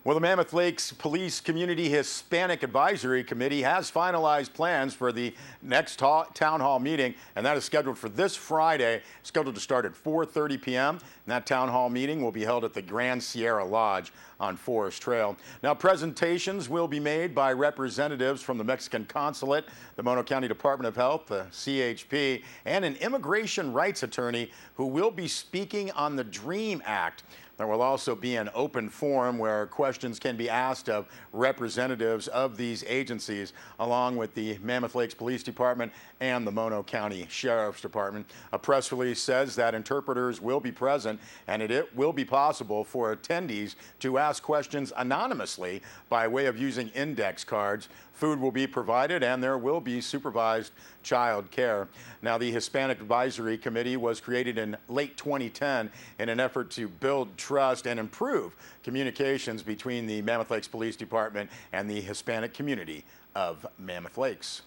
Well, the Mammoth Lakes Police Community Hispanic Advisory Committee has finalized plans for the next town hall meeting, and that is scheduled for this Friday, scheduled to start at 4:30 p.m. And that town hall meeting will be held at the Grand Sierra Lodge on Forest Trail. Now, presentations will be made by representatives from the Mexican Consulate, the Inyo County Department of Health, the CHP, and an immigration rights attorney who will be speaking on the DREAM Act. There will also be an open forum where questions can be asked of representatives of these agencies, along with the Mammoth Lakes Police Department and the Inyo County Sheriff's Department. A press release says that interpreters will be present, and it will be possible for attendees to ask questions anonymously by way of using index cards. Food will be provided, and there will be supervised child care. Now, the Hispanic Advisory Committee was created in late 2010 in an effort to build trust and improve communications between the Mammoth Lakes Police Department and the Hispanic community of Mammoth Lakes.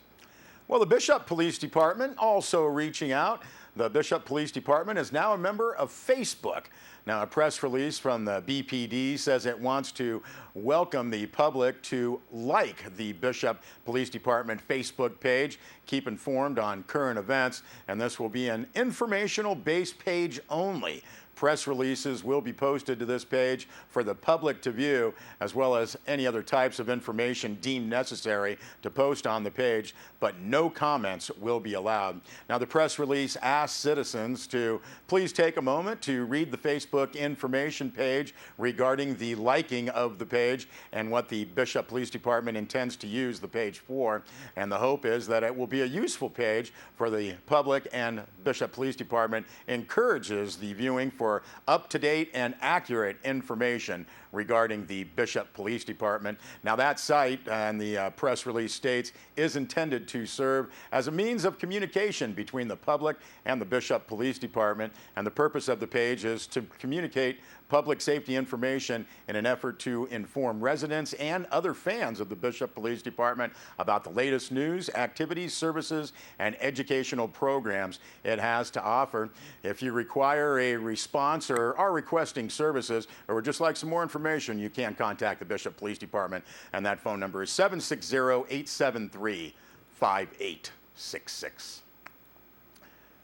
Well, the Bishop Police Department also reaching out. The Bishop Police Department is now a member of Facebook. Now, a press release from the BPD says it wants to welcome the public to like the Bishop Police Department Facebook page, keep informed on current events, and this will be an informational-based page only. Press releases will be posted to this page for the public to view, as well as any other types of information deemed necessary to post on the page, but no comments will be allowed. Now, the press release asks citizens to please take a moment to read the Facebook information page regarding the liking of the page and what the Bishop Police Department intends to use the page for. And the hope is that it will be a useful page for the public, and Bishop Police Department encourages the viewing for up-to-date and accurate information regarding the Bishop Police Department. Now, that site, and the press release states, is intended to serve as a means of communication between the public and the Bishop Police Department, and the purpose of the page is to communicate public safety information in an effort to inform residents and other fans of the Bishop Police Department about the latest news, activities, services, and educational programs it has to offer. If you require a response or are requesting services or would just like some more information, you can contact the Bishop Police Department, and that phone number is 760-873-5866.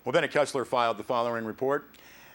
Well, Bennett Kessler filed the following report.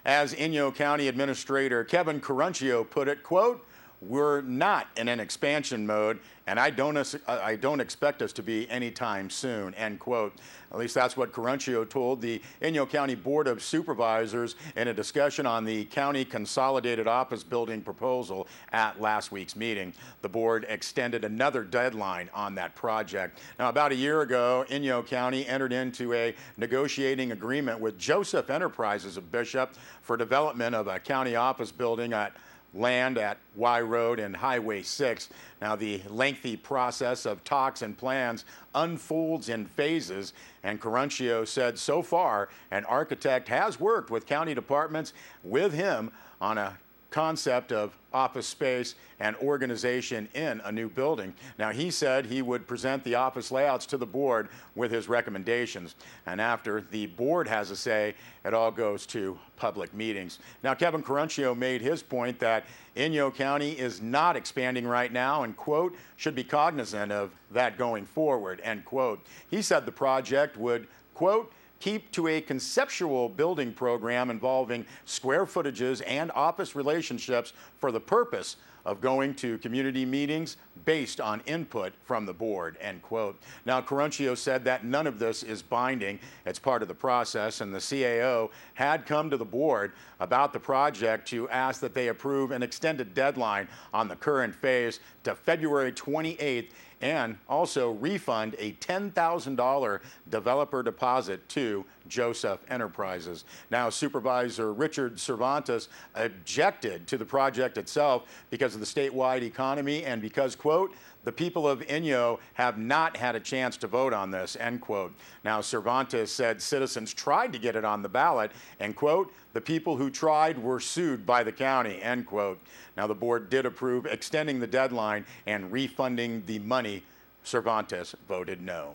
As Inyo County Administrator Kevin Caruncio put it, quote, "We're not in an expansion mode, and I don't expect us to be anytime soon," end quote. At least that's what Caruncio told the Inyo County Board of Supervisors in a discussion on the county consolidated office building proposal at last week's meeting. The board extended another deadline on that project. Now, about a year ago, Inyo County entered into a negotiating agreement with Joseph Enterprises of Bishop for development of a county office building at land at Y Road and Highway 6. Now, the lengthy process of talks and plans unfolds in phases, and Caruncio said so far an architect has worked with county departments with him on a concept of office space and organization in a new building. Now, he said he would present the office layouts to the board with his recommendations, and after the board has a say, it all goes to public meetings. Now, Kevin Caruncio made his point that Inyo County is not expanding right now and, quote, should be cognizant of that going forward, end quote. He said the project would, quote, keep to a conceptual building program involving square footages and office relationships for the purpose of going to community meetings based on input from the board, end quote. Now, Caruncio said that none of this is binding. It's part of the process, and the CAO had come to the board about the project to ask that they approve an extended deadline on the current phase to February 28th, and also refund a $10,000 developer deposit to Joseph Enterprises. Now, Supervisor Richard Cervantes objected to the project itself because of the statewide economy and because, quote, the people of Inyo have not had a chance to vote on this, end quote. Now, Cervantes said citizens tried to get it on the ballot, and, quote, the people who tried were sued by the county, end quote. Now, the board did approve extending the deadline and refunding the money. Cervantes voted no.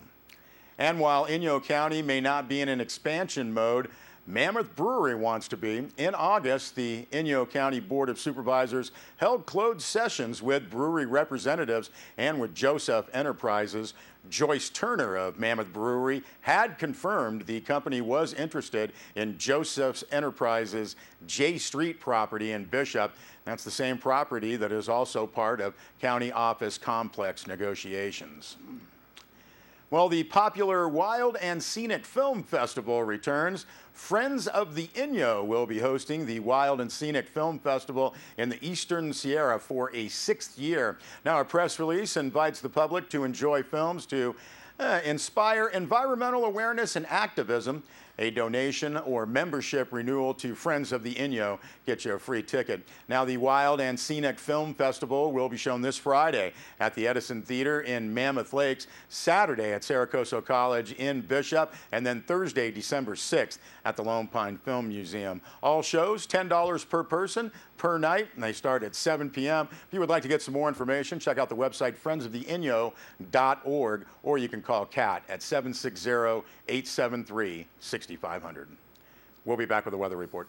And while Inyo County may not be in an expansion mode, Mammoth Brewery wants to be. In August, the Inyo County Board of Supervisors held closed sessions with brewery representatives and with Joseph Enterprises. Joyce Turner of Mammoth Brewery had confirmed the company was interested in Joseph's Enterprises' J Street property in Bishop. That's the same property that is also part of county office complex negotiations. Well, the popular Wild and Scenic Film Festival returns. Friends of the Inyo will be hosting the Wild and Scenic Film Festival in the Eastern Sierra for a 6th year. Now, a press release invites the public to enjoy films to inspire environmental awareness and activism. A donation or membership renewal to Friends of the Inyo gets you a free ticket. Now, the Wild and Scenic Film Festival will be shown this Friday at the Edison Theater in Mammoth Lakes, Saturday at Saracoso College in Bishop, and then Thursday, December 6th at the Lone Pine Film Museum. All shows $10 per person per night, and they start at 7 p.m. If you would like to get some more information, check out the website friendsoftheinyo.org, or you can call Kat at 760-873-6500. We'll be back with a weather report.